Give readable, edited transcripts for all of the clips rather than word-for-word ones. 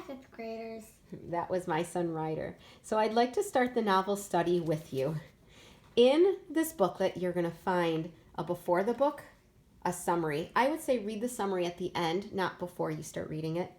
fifth graders. That was my son Ryder. So I'd like to start the novel study with you. In this booklet, you're going to find a before the book, a summary. I would say read the summary at the end, not before you start reading it.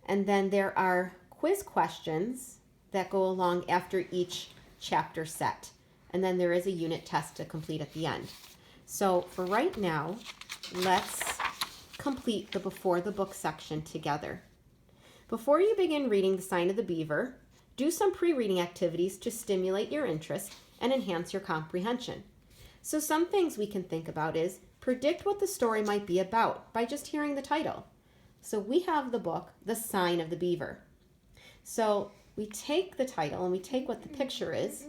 And then there are quiz questions that go along after each chapter set. And then there is a unit test to complete at the end. So for right now, let's complete the before the book section together. Before you begin reading The Sign of the Beaver, do some pre-reading activities to stimulate your interest and enhance your comprehension. So some things we can think about is predict what the story might be about by just hearing the title. So we have the book, The Sign of the Beaver. So we take the title and we take what the picture is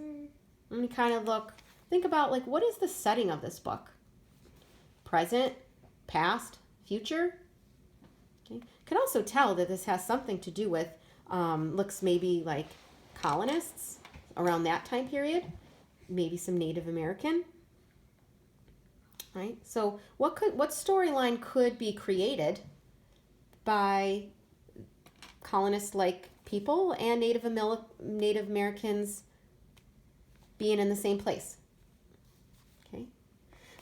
and we kind of think about like, what is the setting of this book? Present, past, future? Okay. Can also tell that this has something to do with, looks maybe like colonists around that time period, maybe some Native American, right? So what storyline could be created by colonist-like people and Native Americans being in the same place? Okay.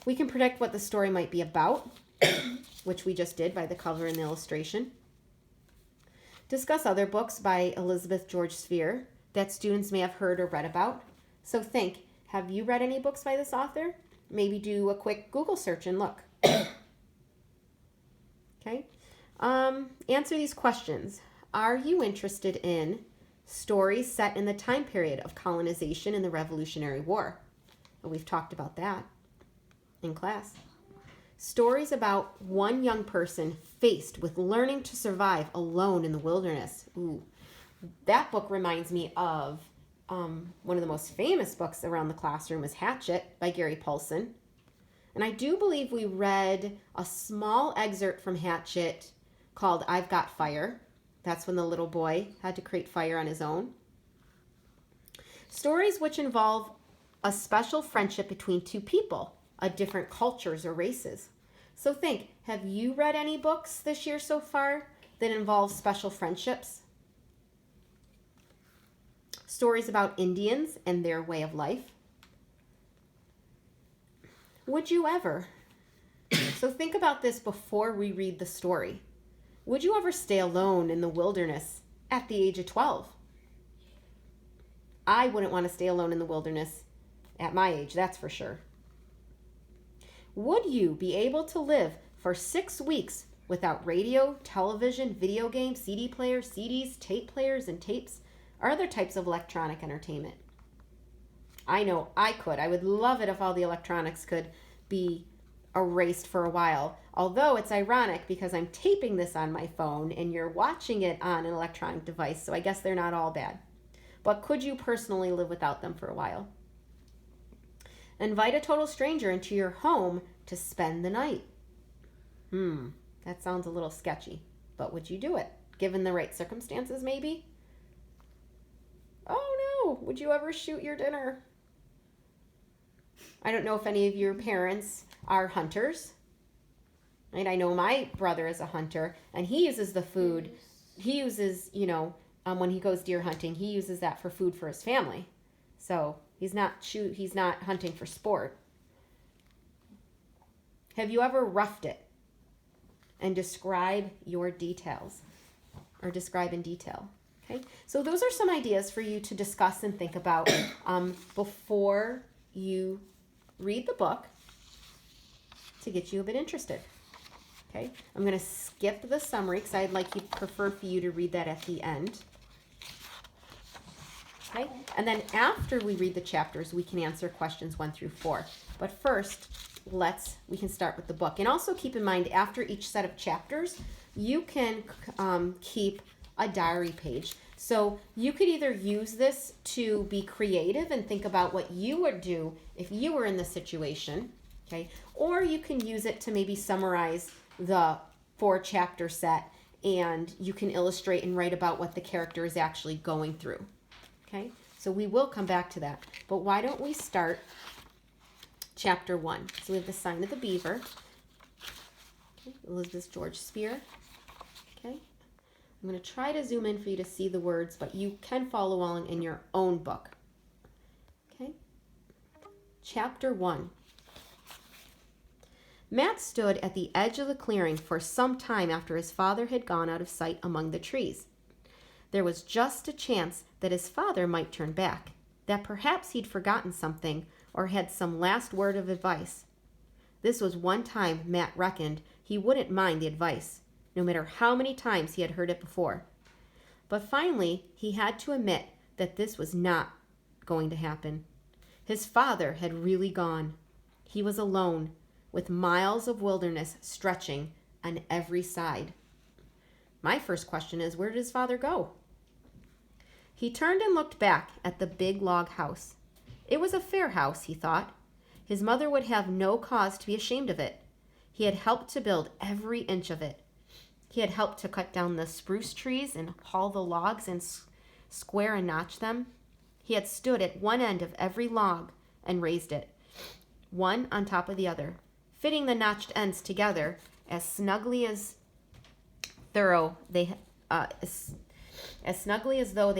We can predict what the story might be about, which we just did by the cover and the illustration. Discuss other books by Elizabeth George Speier that students may have heard or read about. So think, have you read any books by this author? Maybe do a quick Google search and look. Okay. Answer these questions. Are you interested in stories set in the time period of colonization in the Revolutionary War? We've talked about that in class. Stories about one young person faced with learning to survive alone in the wilderness. Ooh, that book reminds me of one of the most famous books around the classroom is Hatchet by Gary Paulson. And I do believe we read a small excerpt from Hatchet called I've Got Fire. That's when the little boy had to create fire on his own. Stories which involve a special friendship between two people of different cultures or races. So think, have you read any books this year so far that involve special friendships? Stories about Indians and their way of life. Would you ever? So think about this before we read the story. Would you ever stay alone in the wilderness at the age of 12? I wouldn't want to stay alone in the wilderness at my age, that's for sure. Would you be able to live for 6 weeks without radio, television, video games, CD players, CDs, tape players, and tapes, or other types of electronic entertainment? I know I could. I would love it if all the electronics could be erased for a while. Although it's ironic because I'm taping this on my phone and you're watching it on an electronic device, so I guess they're not all bad. But could you personally live without them for a while? Invite a total stranger into your home to spend the night. That sounds a little sketchy, but would you do it? Given the right circumstances, maybe? Oh no, would you ever shoot your dinner? I don't know if any of your parents are hunters. Right? I know my brother is a hunter, and he uses the food. He uses, when he goes deer hunting, he uses that for food for his family. So he's not hunting for sport. Have you ever roughed it? And describe your details, or describe in detail. Okay. So those are some ideas for you to discuss and think about before you read the book to get you a bit interested. Okay. I'm going to skip the summary because I'd prefer for you to read that at the end. Okay. And then after we read the chapters, we can answer questions 1 through 4. But first, we can start with the book. And also keep in mind, after each set of chapters, you can keep a diary page. So you could either use this to be creative and think about what you would do if you were in the situation, okay? Or you can use it to maybe summarize the 4-chapter set, and you can illustrate and write about what the character is actually going through, okay? So we will come back to that. But why don't we start chapter 1? So we have The Sign of the Beaver. Okay, Elizabeth George Speier. Okay. I'm going to try to zoom in for you to see the words, but you can follow along in your own book. Okay? Chapter 1. Matt stood at the edge of the clearing for some time after his father had gone out of sight among the trees. There was just a chance that his father might turn back, that perhaps he'd forgotten something or had some last word of advice. This was one time Matt reckoned he wouldn't mind the advice, no matter how many times he had heard it before. But finally, he had to admit that this was not going to happen. His father had really gone. He was alone, with miles of wilderness stretching on every side. My first question is, where did his father go? He turned and looked back at the big log house. It was a fair house, he thought. His mother would have no cause to be ashamed of it. He had helped to build every inch of it. He had helped to cut down the spruce trees and haul the logs and square and notch them. He had stood at one end of every log and raised it, one on top of the other, fitting the notched ends together as snugly as though they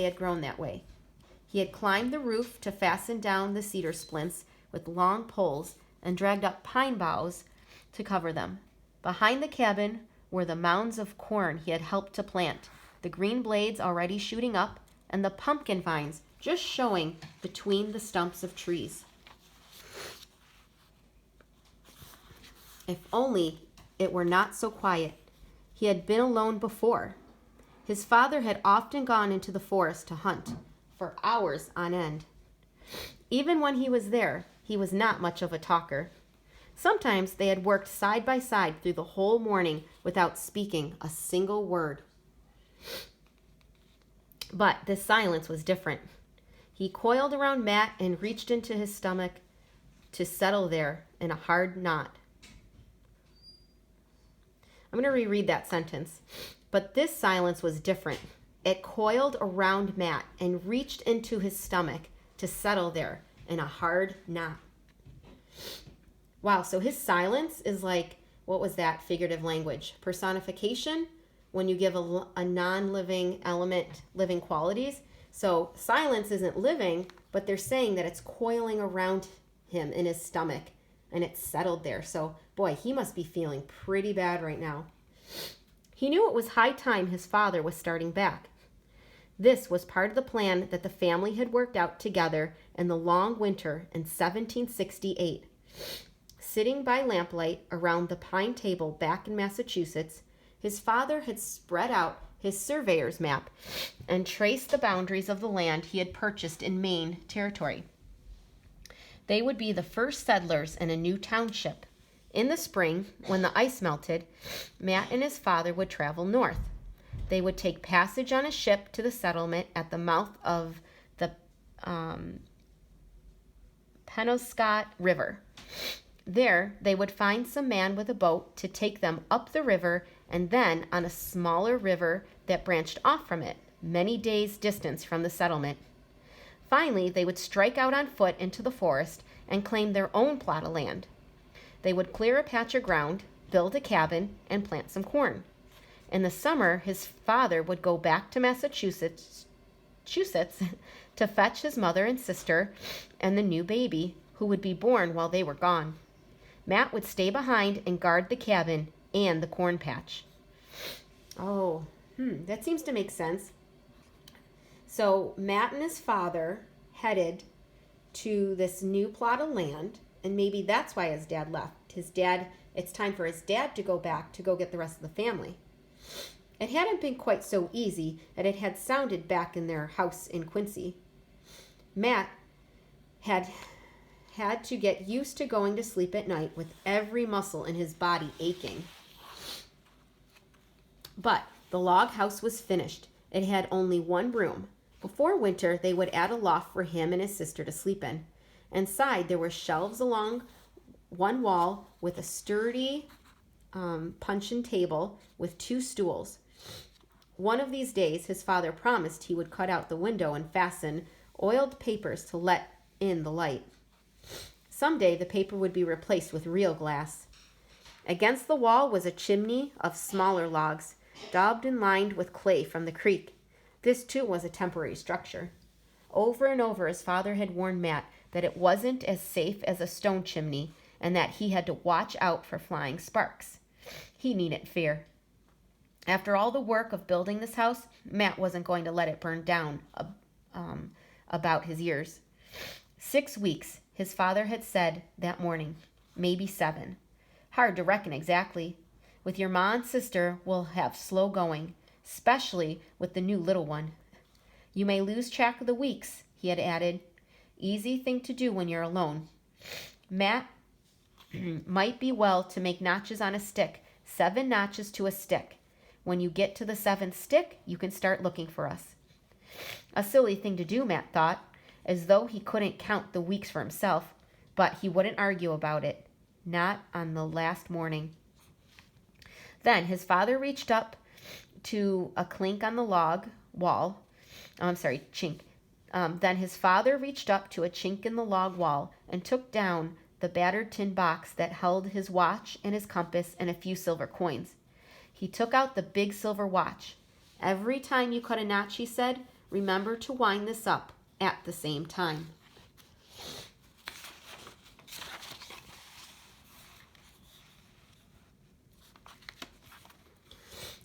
had grown that way. He had climbed the roof to fasten down the cedar splints with long poles and dragged up pine boughs to cover them. Behind the cabin were the mounds of corn he had helped to plant, the green blades already shooting up, and the pumpkin vines just showing between the stumps of trees. If only it were not so quiet. He had been alone before. His father had often gone into the forest to hunt for hours on end. Even when he was there, he was not much of a talker. Sometimes they had worked side by side through the whole morning without speaking a single word. But this silence was different. He coiled around Matt and reached into his stomach to settle there in a hard knot. I'm going to reread that sentence. But this silence was different. It coiled around Matt and reached into his stomach to settle there in a hard knot. Wow, so his silence is like, what was that figurative language? Personification, when you give a non-living element living qualities. So silence isn't living, but they're saying that it's coiling around him in his stomach and it's settled there. So, boy, he must be feeling pretty bad right now. He knew it was high time his father was starting back. This was part of the plan that the family had worked out together in the long winter in 1768. Sitting by lamplight around the pine table back in Massachusetts, his father had spread out his surveyor's map and traced the boundaries of the land he had purchased in Maine territory. They would be the first settlers in a new township. In the spring, when the ice melted, Matt and his father would travel north. They would take passage on a ship to the settlement at the mouth of the Penobscot River. There, they would find some man with a boat to take them up the river and then on a smaller river that branched off from it, many days' distance from the settlement. Finally, they would strike out on foot into the forest and claim their own plot of land. They would clear a patch of ground, build a cabin, and plant some corn. In the summer, his father would go back to Massachusetts to fetch his mother and sister and the new baby, who would be born while they were gone. Matt would stay behind and guard the cabin and the corn patch. Oh, that seems to make sense. So Matt and his father headed to this new plot of land, and maybe that's why his dad left. It's time for his dad to go back to go get the rest of the family. It hadn't been quite so easy as it had sounded back in their house in Quincy. Matt had to get used to going to sleep at night with every muscle in his body aching. But the log house was finished. It had only one room. Before winter, they would add a loft for him and his sister to sleep in. Inside, there were shelves along one wall with a sturdy puncheon table with 2 stools. One of these days, his father promised he would cut out the window and fasten oiled papers to let in the light. Someday, the paper would be replaced with real glass. Against the wall was a chimney of smaller logs, daubed and lined with clay from the creek. This, too, was a temporary structure. Over and over, his father had warned Matt that it wasn't as safe as a stone chimney and that he had to watch out for flying sparks. He needn't fear. After all the work of building this house, Matt wasn't going to let it burn down about his ears. 6 weeks, his father had said that morning, maybe 7. Hard to reckon exactly. With your ma and sister, we'll have slow going, especially with the new little one. You may lose track of the weeks, he had added. Easy thing to do when you're alone. Matt might be well to make notches on a stick, 7 notches to a stick. When you get to the 7th stick, you can start looking for us. A silly thing to do, Matt thought, as though he couldn't count the weeks for himself, but he wouldn't argue about it, not on the last morning. Then his father reached up to a clink on the log wall. Chink. Then his father reached up to a chink in the log wall and took down the battered tin box that held his watch and his compass and a few silver coins. He took out the big silver watch. Every time you cut a notch, he said, remember to wind this up at the same time.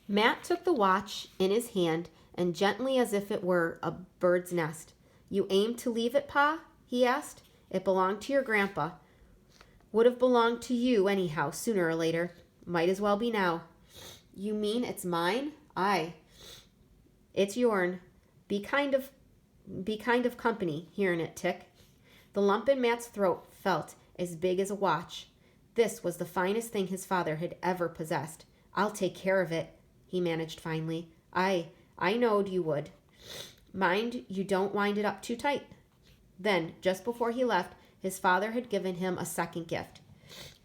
Matt took the watch in his hand and gently, as if it were a bird's nest. You aim to leave it, Pa? He asked. It belonged to your grandpa. Would have belonged to you anyhow, sooner or later. Might as well be now. You mean it's mine? Aye. It's yourn. Be kind of company, hearing it tick. The lump in Matt's throat felt as big as a watch. This was the finest thing his father had ever possessed. I'll take care of it, he managed finally. I knowed you would. Mind you don't wind it up too tight. Then, just before he left, his father had given him a second gift.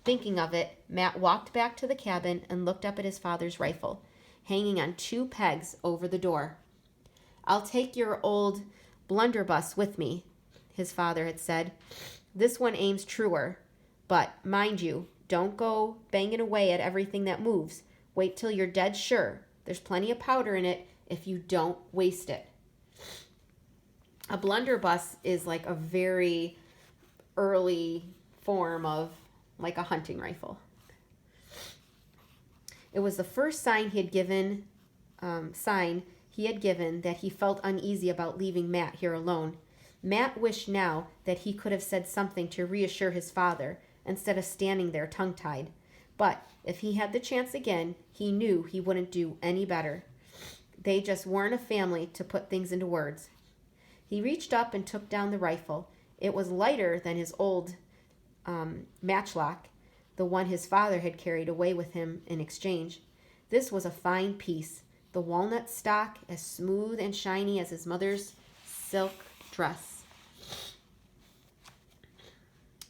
Thinking of it, Matt walked back to the cabin and looked up at his father's rifle, hanging on 2 pegs over the door. I'll take your old blunderbuss with me, his father had said. This one aims truer, but mind you, don't go banging away at everything that moves. Wait till you're dead sure. There's plenty of powder in it if you don't waste it. A blunderbuss is like a very early form of like a hunting rifle. It was the first sign he had given that he felt uneasy about leaving Matt here alone. Matt wished now that he could have said something to reassure his father instead of standing there tongue-tied. But if he had the chance again, he knew he wouldn't do any better. They just weren't a family to put things into words. He reached up and took down the rifle. It was lighter than his old matchlock, the one his father had carried away with him in exchange. This was a fine piece, the walnut stock as smooth and shiny as his mother's silk dress.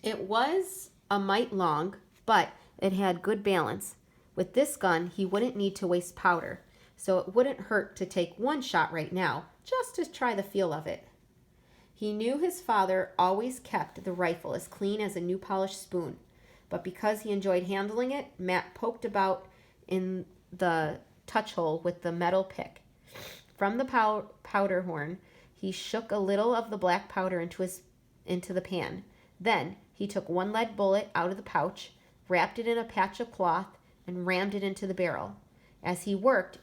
It was a mite long, but it had good balance. With this gun, he wouldn't need to waste powder, so it wouldn't hurt to take one shot right now, just to try the feel of it. He knew his father always kept the rifle as clean as a new polished spoon, but because he enjoyed handling it, Matt poked about in the touch hole with the metal pick. From the powder horn, he shook a little of the black powder into the pan. Then he took one lead bullet out of the pouch, wrapped it in a patch of cloth, and rammed it into the barrel. As he worked,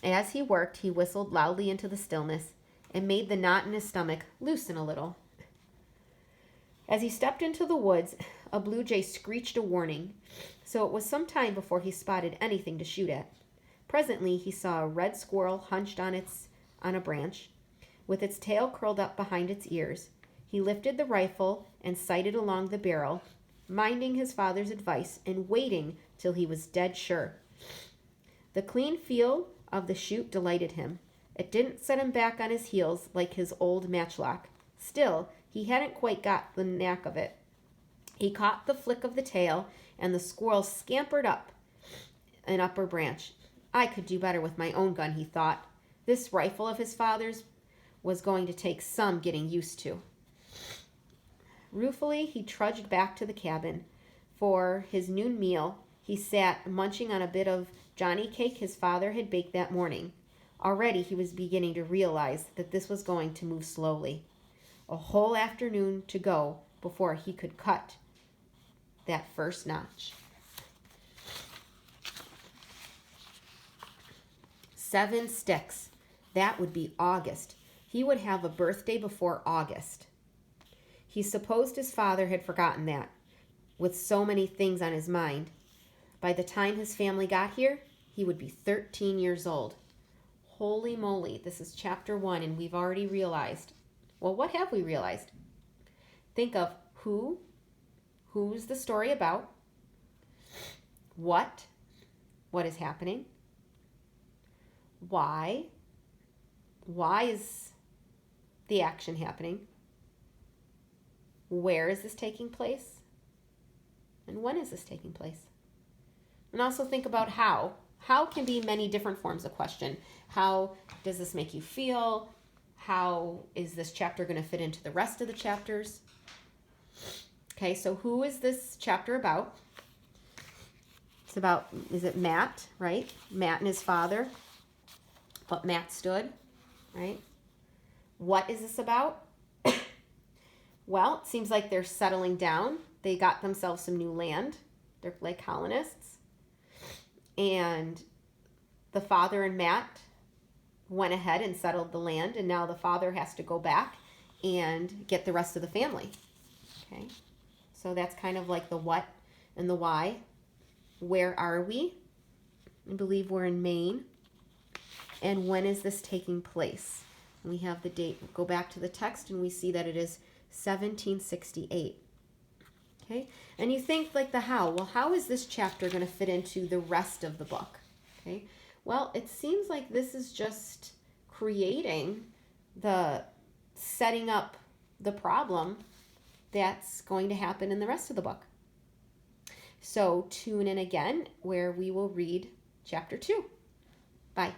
he whistled loudly into the stillness and made the knot in his stomach loosen a little. As he stepped into the woods, a blue jay screeched a warning, so it was some time before he spotted anything to shoot at. Presently, he saw a red squirrel hunched on a branch, with its tail curled up behind its ears. He lifted the rifle and sighted along the barrel, minding his father's advice and waiting till he was dead sure. The clean feel of the shoot delighted him. It didn't set him back on his heels like his old matchlock. Still, he hadn't quite got the knack of it. He caught the flick of the tail, and the squirrel scampered up an upper branch. I could do better with my own gun, he thought. This rifle of his father's was going to take some getting used to. Ruefully, he trudged back to the cabin. For his noon meal, he sat munching on a bit of Johnny cake his father had baked that morning. Already he was beginning to realize that this was going to move slowly. A whole afternoon to go before he could cut that first notch. 7 sticks. That would be August. He would have a birthday before August. He supposed his father had forgotten that, with so many things on his mind. By the time his family got here, he would be 13 years old. Holy moly, this is chapter 1, and we've already realized. Well, what have we realized? Think of who's the story about, what is happening, why is the action happening, where is this taking place, and when is this taking place? And also think about how. How can be many different forms of question. How does this make you feel? How is this chapter going to fit into the rest of the chapters? Okay, so who is this chapter about? It's about, is it Matt, right? Matt and his father. What Matt stood, right? What is this about? Well, it seems like they're settling down. They got themselves some new land. They're like colonists. And the father and Matt went ahead and settled the land, and now the father has to go back and get the rest of the family. Okay, so that's kind of like the what and the why. Where are we? I believe we're in Maine. And when is this taking place? We have the date. Go back to the text and we see that it is 1768. Okay, and you think like the how. Well, how is this chapter going to fit into the rest of the book? Okay, well, it seems like this is just creating setting up the problem that's going to happen in the rest of the book. So tune in again where we will read chapter 2. Bye.